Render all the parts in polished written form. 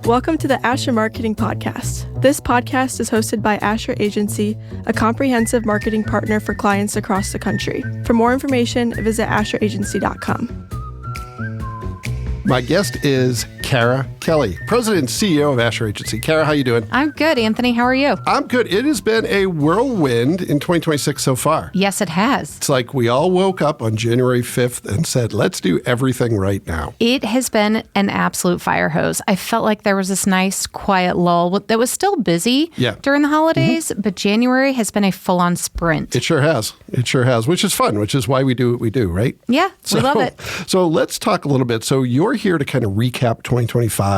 Welcome to the Asher Marketing Podcast. This podcast is hosted by Asher Agency, a comprehensive marketing partner for clients across the country. For more information, visit asheragency.com. My guest is Kelley, President and CEO of Asher Agency. Kara, how you doing? I'm good, Anthony. How are you? I'm good. It has been a whirlwind in 2026 so far. Yes, it has. It's like we all woke up on January 5th and said, let's do everything right now. It has been an absolute fire hose. I felt like there was this nice, quiet lull that was still busy during the holidays, but January has been a full-on sprint. It sure has. It sure has, which is fun, which is why we do what we do, right? Yeah, we love it. So let's talk a little bit. So you're here to kind of recap 2025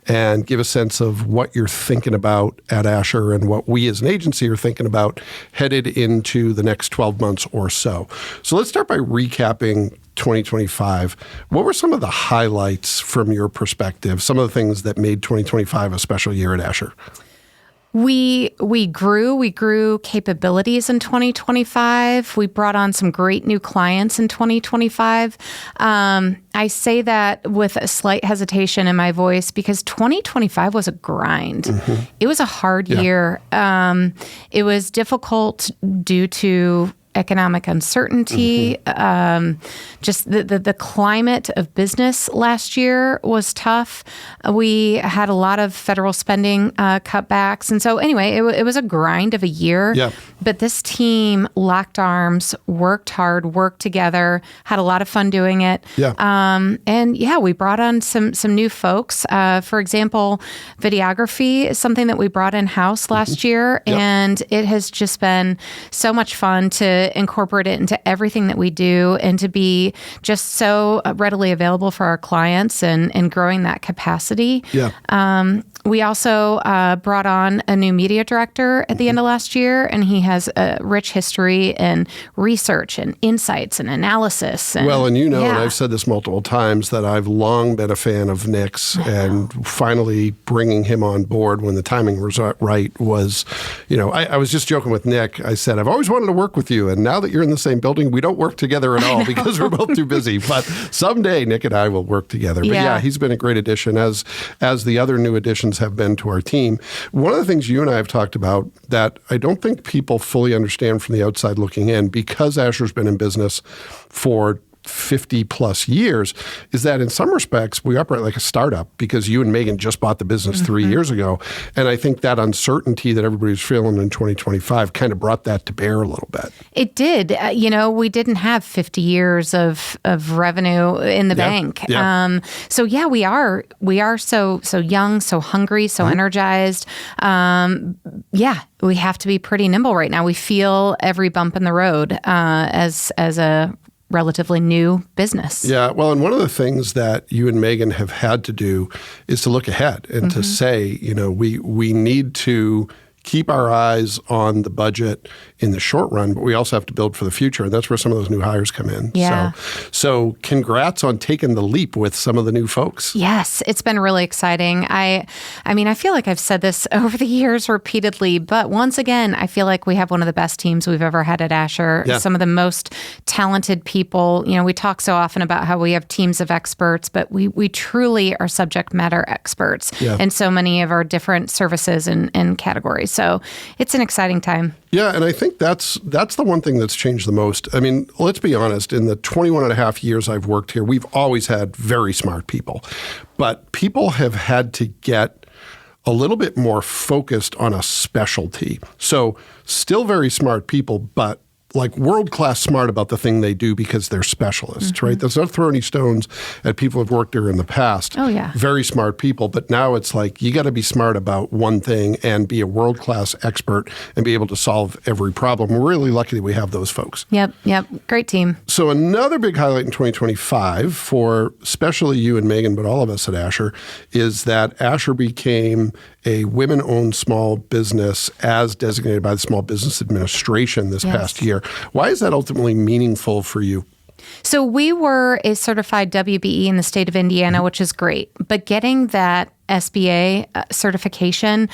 and give a sense of what you're thinking about at Asher and what we as an agency are thinking about headed into the next 12 months or so. So let's start by recapping 2025. What were some of the highlights from your perspective, some of the things that made 2025 a special year at Asher? We grew capabilities in 2025. We brought on some great new clients in 2025. I say that with a slight hesitation in my voice because 2025 was a grind. It was a hard year. It was difficult due to economic uncertainty. Just the climate of business last year was tough. We had a lot of federal spending cutbacks. And so anyway, it was a grind of a year. Yeah. But this team locked arms, worked hard, worked together, had a lot of fun doing it. Yeah. We brought on some new folks. For example, videography is something that we brought in-house last year. And it has just been so much fun to incorporate it into everything that we do and to be just so readily available for our clients and growing that capacity. We also brought on a new media director at the end of last year, and he has a rich history in research and insights and analysis. And and I've said this multiple times, that I've long been a fan of Nick's, and finally bringing him on board when the timing was right was, I was just joking with Nick. I said, I've always wanted to work with you, and now that you're in the same building, we don't work together at all because we're both too busy. But someday Nick and I will work together. But he's been a great addition, as the other new additions have been to our team. One of the things you and I have talked about that I don't think people fully understand from the outside looking in, because Asher's been in business for 50 plus years, is that in some respects we operate like a startup because you and Megan just bought the business 3 years ago. And I think that uncertainty that everybody's feeling in 2025 kind of brought that to bear a little bit. It did. We didn't have 50 years of revenue in the bank. We are so young, so hungry, so energized. We have to be pretty nimble right now. We feel every bump in the road as a relatively new business. Yeah. Well, and one of the things that you and Megan have had to do is to look ahead and to say, we need to keep our eyes on the budget in the short run, but we also have to build for the future. And that's where some of those new hires come in. Yeah. So congrats on taking the leap with some of the new folks. Yes, it's been really exciting. I feel like I've said this over the years repeatedly, but once again, I feel like we have one of the best teams we've ever had at Asher. Yeah. Some of the most talented people. We talk so often about how we have teams of experts, but we truly are subject matter experts in so many of our different services and categories. So it's an exciting time. Yeah, and I think that's the one thing that's changed the most. I mean, let's be honest, in the 21 and a half years I've worked here, we've always had very smart people. But people have had to get a little bit more focused on a specialty. So still very smart people, but like world-class smart about the thing they do because they're specialists, right? That's not throwing any stones at people who've worked there in the past. Oh, yeah. Very smart people. But now it's like you got to be smart about one thing and be a world-class expert and be able to solve every problem. We're really lucky that we have those folks. Yep. Great team. So another big highlight in 2025 for especially you and Megan, but all of us at Asher, is that Asher became a women-owned small business as designated by the Small Business Administration this past year. Why is that ultimately meaningful for you? So we were a certified WBE in the state of Indiana, which is great. But getting that SBA certification,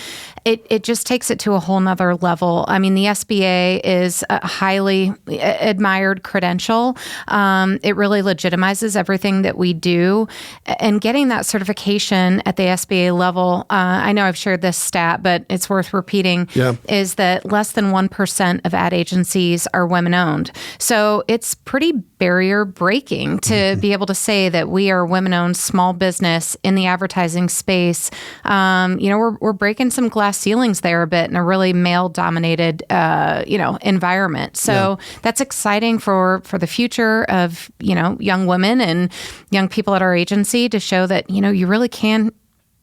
it just takes it to a whole nother level. I mean, the SBA is a highly admired credential. It really legitimizes everything that we do. And getting that certification at the SBA level, I know I've shared this stat, but it's worth repeating, is that less than 1% of ad agencies are women-owned. So it's pretty barrier breaking to be able to say that we are a women-owned small business in the advertising space. We're breaking some glass ceilings there a bit in a really male-dominated, environment. So that's exciting for the future of, young women and young people at our agency to show that, you really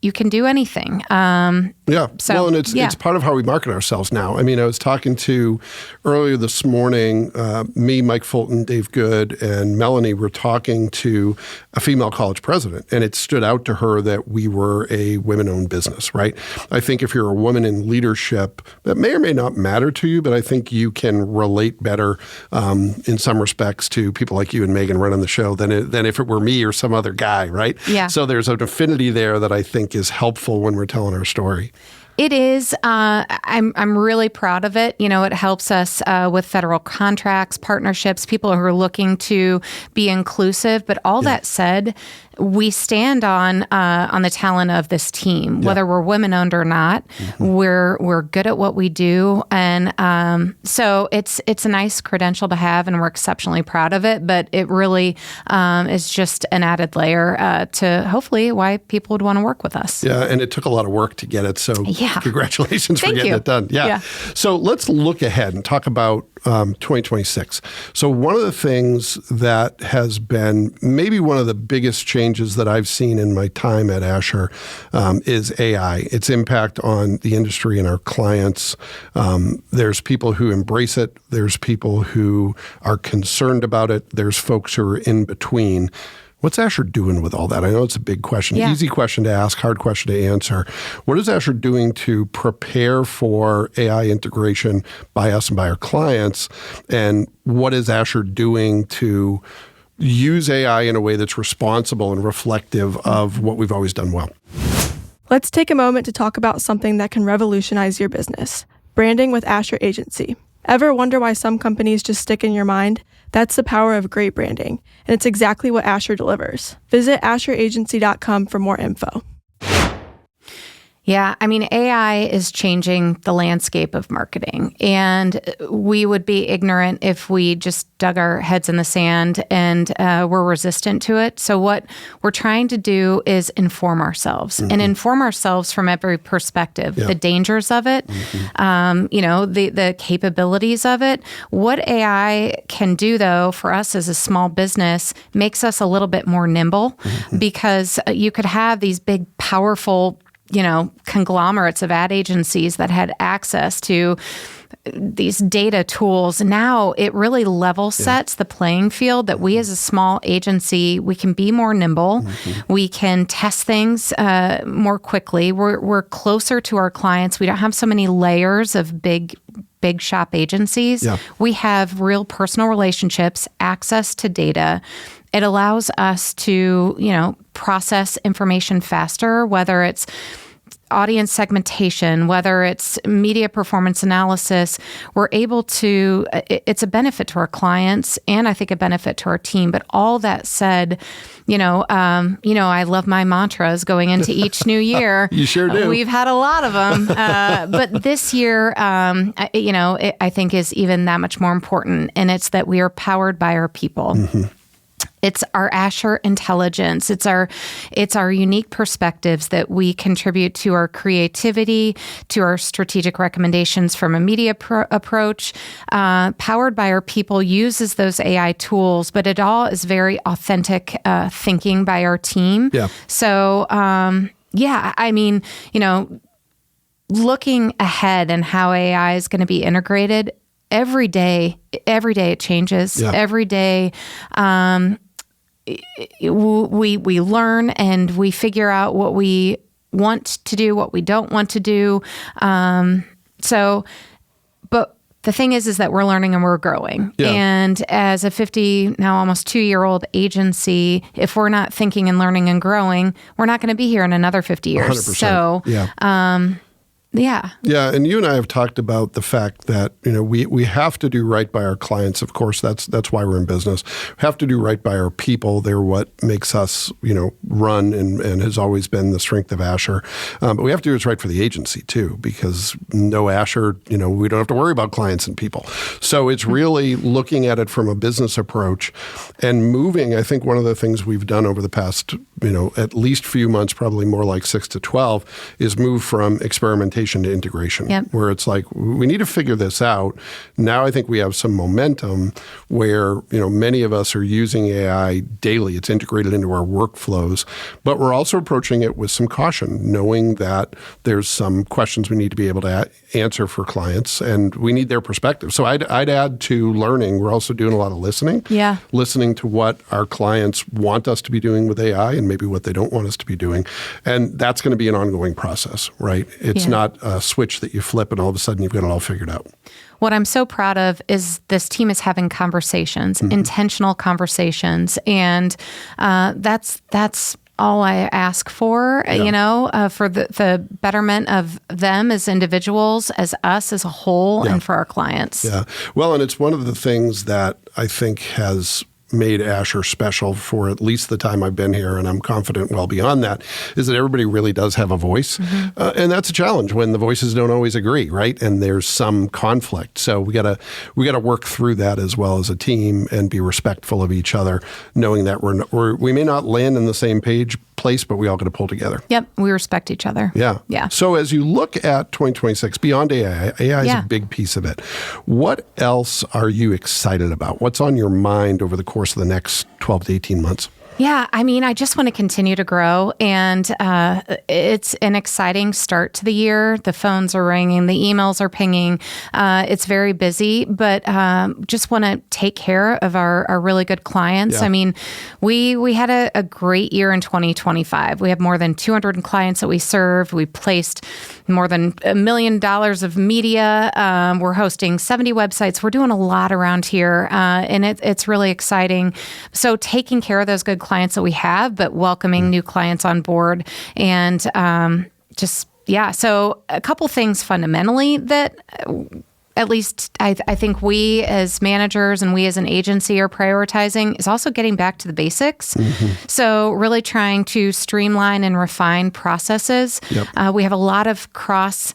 you can do anything. And it's part of how we market ourselves now. I mean, I was talking to earlier this morning, me, Mike Fulton, Dave Good, and Melanie were talking to a female college president, and it stood out to her that we were a women-owned business, right? I think if you're a woman in leadership, that may or may not matter to you, but I think you can relate better in some respects to people like you and Megan running the show than if it were me or some other guy, right? Yeah. So there's an affinity there that I think is helpful when we're telling our story. It is. I'm really proud of it. It helps us with federal contracts, partnerships, people who are looking to be inclusive. But all that said, we stand on the talent of this team, whether we're women-owned or not. We're good at what we do, and so it's a nice credential to have, and we're exceptionally proud of it. But it really is just an added layer to hopefully why people would want to work with us. Yeah, and it took a lot of work to get it. So congratulations for getting it done. Yeah. So let's look ahead and talk about 2026. So one of the things that has been maybe one of the biggest changes that I've seen in my time at Asher is AI, its impact on the industry and our clients. There's people who embrace it. There's people who are concerned about it. There's folks who are in between. What's Asher doing with all that? I know it's a big question, easy question to ask, hard question to answer. What is Asher doing to prepare for AI integration by us and by our clients? And what is Asher doing to use AI in a way that's responsible and reflective of what we've always done well? Let's take a moment to talk about something that can revolutionize your business: branding with Asher Agency. Ever wonder why some companies just stick in your mind? That's the power of great branding, and it's exactly what Asher delivers. Visit AsherAgency.com for more info. Yeah, I mean, AI is changing the landscape of marketing, and we would be ignorant if we just dug our heads in the sand and were resistant to it. So what we're trying to do is inform ourselves and inform ourselves from every perspective, the dangers of it, the capabilities of it. What AI can do, though, for us as a small business makes us a little bit more nimble because you could have these big, powerful conglomerates of ad agencies that had access to these data tools. Now it really level sets the playing field that we as a small agency, we can be more nimble. We can test things more quickly. We're closer to our clients. We don't have so many layers of big shop agencies. We have real personal relationships, access to data. It allows us to, process information faster, whether it's audience segmentation, whether it's media performance analysis. We're able to, it's a benefit to our clients and I think a benefit to our team. But all that said, I love my mantras going into each new year. You sure do. We've had a lot of them. But this year, I think is even that much more important. And it's that we are powered by our people. It's our Asher intelligence. It's our unique perspectives that we contribute to our creativity, to our strategic recommendations from a media approach. Powered by our people uses those AI tools, but it all is very authentic thinking by our team. So, looking ahead and how AI is going to be integrated every day it changes. Every day, we learn and we figure out what we want to do, what we don't want to do. But the thing is that we're learning and we're growing. Yeah. And as a 50, now almost 2-year-old agency, if we're not thinking and learning and growing, we're not going to be here in another 50 years. 100%. So, yeah. Yeah, and you and I have talked about the fact that we have to do right by our clients. Of course, that's why we're in business. We have to do right by our people. They're what makes us run and has always been the strength of Asher. But we have to do what's right for the agency too, because no Asher, we don't have to worry about clients and people. So it's really looking at it from a business approach and moving. I think one of the things we've done over the past at least few months, probably more like 6 to 12, is move from experimentation to integration, where it's like, we need to figure this out. Now I think we have some momentum where, many of us are using AI daily. It's integrated into our workflows, but we're also approaching it with some caution, knowing that there's some questions we need to be able to answer for clients, and we need their perspective. So I'd add to learning, we're also doing a lot of listening. Yeah. Listening to what our clients want us to be doing with AI and maybe what they don't want us to be doing. And that's going to be an ongoing process, right? It's not a switch that you flip and all of a sudden you've got it all figured out. What I'm so proud of is this team is having conversations, intentional conversations, and that's all I ask for, for the betterment of them as individuals, as us as a whole, and for our clients. Yeah. Well, and it's one of the things that I think has made Asher special for at least the time I've been here, and I'm confident well beyond that, is that everybody really does have a voice. And that's a challenge when the voices don't always agree, right? And there's some conflict. So we gotta work through that as well as a team and be respectful of each other, knowing that we may not land in the same place, but we all got to pull together. Yep, we respect each other. Yeah. So as you look at 2026, beyond AI is a big piece of it. What else are you excited about? What's on your mind over the course of the next 12 to 18 months? Yeah, I just want to continue to grow, and it's an exciting start to the year. The phones are ringing, the emails are pinging. It's very busy, but just want to take care of our really good clients. Yeah. We had a great year in 2025. We have more than 200 clients that we served. We placed more than $1 million of media. We're hosting 70 websites. We're doing a lot around here, and it's really exciting. So taking care of those good clients that we have, but welcoming new clients on board, and so a couple things fundamentally that at least I think we as managers and we as an agency are prioritizing is also getting back to the basics. So really trying to streamline and refine processes. We have a lot of cross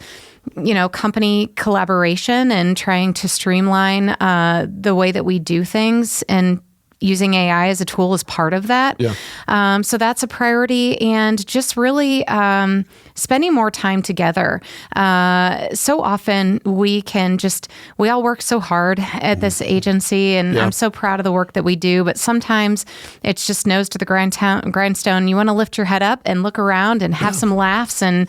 company collaboration and trying to streamline the way that we do things, and using AI as a tool is part of that. So that's a priority, and just really spending more time together. So often we all work so hard at this agency, and I'm so proud of the work that we do, but sometimes it's just nose to the grindstone. You want to lift your head up and look around and have some laughs, and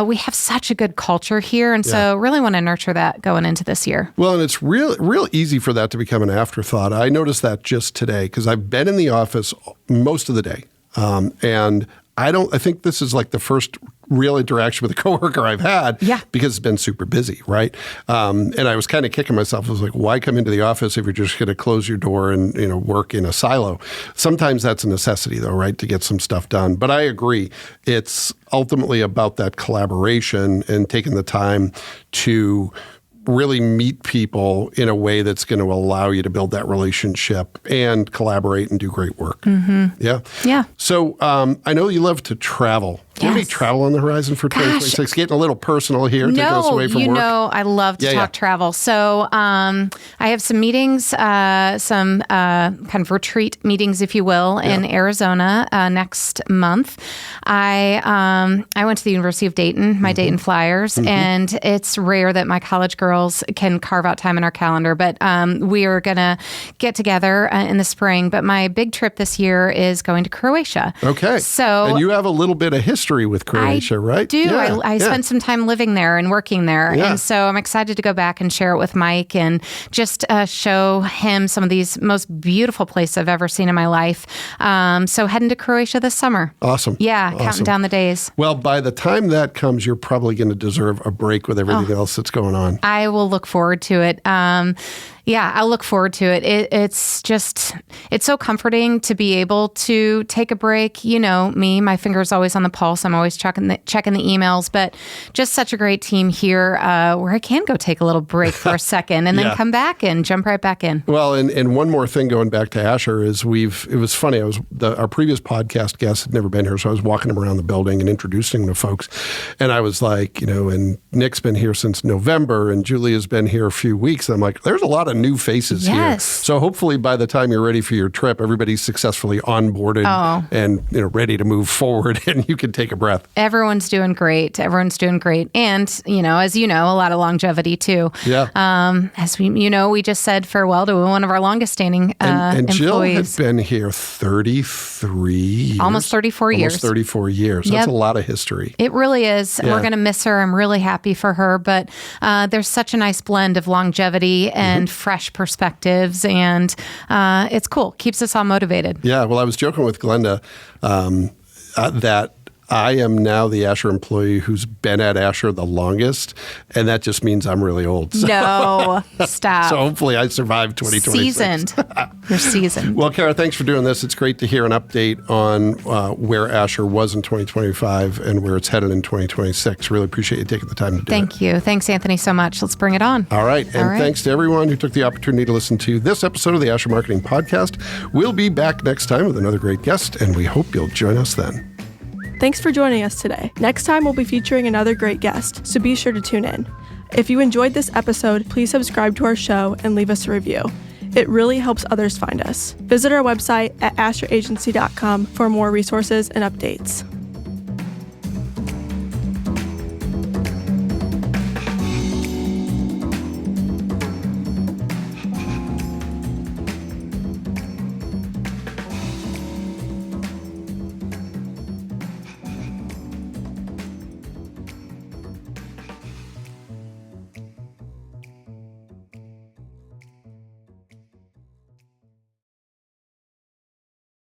we have such a good culture here, and so really want to nurture that going into this year. Well, and it's real easy for that to become an afterthought. I noticed that just today, because I've been in the office most of the day, and I think this is like the first real interaction with a coworker I've had, because it's been super busy, right? And I was kind of kicking myself. I was like, why come into the office if you're just going to close your door and work in a silo? Sometimes that's a necessity, though, right, to get some stuff done. But I agree, it's ultimately about that collaboration and taking the time to really meet people in a way that's going to allow you to build that relationship and collaborate and do great work. Yeah. So I know you love to travel. Do you have any travel on the horizon for 2026? Getting a little personal here, taking us away from work. I love to talk travel. So I have some meetings, some kind of retreat meetings, if you will, in Arizona next month. I went to the University of Dayton, my Dayton Flyers, and it's rare that my college girls can carve out time in our calendar, but we are going to get together in the spring. But my big trip this year is going to Croatia. Okay. So, and you have a little bit of history history with Croatia, right? I do. Yeah, I spent some time living there and working there. Yeah. And so I'm excited to go back and share it with Mike and just show him some of these most beautiful places I've ever seen in my life. So heading to Croatia this summer. Awesome. Yeah, Awesome. counting down the days. Well, by the time that comes, you're probably going to deserve a break with everything else that's going on. I will look forward to it. Yeah, I'll look forward to it. It's so comforting to be able to take a break. You know me, my finger's always on the pulse. I'm always checking the emails, but just such a great team here where I can go take a little break for a second and then come back and jump right back in. Well, and one more thing going back to Asher is it was funny. Our previous podcast guest had never been here, so I was walking him around the building and introducing him to folks. And I was like, and Nick's been here since November and Julia's been here a few weeks. And I'm like, there's a lot of new faces here. So hopefully by the time you're ready for your trip, everybody's successfully onboarded and ready to move forward and you can take a breath. Everyone's doing great. And, as you know, a lot of longevity too. Yeah. As we just said farewell to one of our longest standing and Jill employees. had been here 33 years. Almost 34 years. Almost 34 years. That's a lot of history. It really is. Yeah. We're going to miss her. I'm really happy for her. But there's such a nice blend of longevity and fresh perspectives. And it's cool. Keeps us all motivated. Yeah. Well, I was joking with Glenda that I am now the Asher employee who's been at Asher the longest, and that just means I'm really old. So. No, stop. So hopefully I survive 2026. Seasoned. You're seasoned. Well, Kara, thanks for doing this. It's great to hear an update on where Asher was in 2025 and where it's headed in 2026. Really appreciate you taking the time to do it. Thank you. Thanks, Anthony, so much. Let's bring it on. All right. And thanks to everyone who took the opportunity to listen to this episode of the Asher Marketing Podcast. We'll be back next time with another great guest, and we hope you'll join us then. Thanks for joining us today. Next time, we'll be featuring another great guest, so be sure to tune in. If you enjoyed this episode, please subscribe to our show and leave us a review. It really helps others find us. Visit our website at asheragency.com for more resources and updates.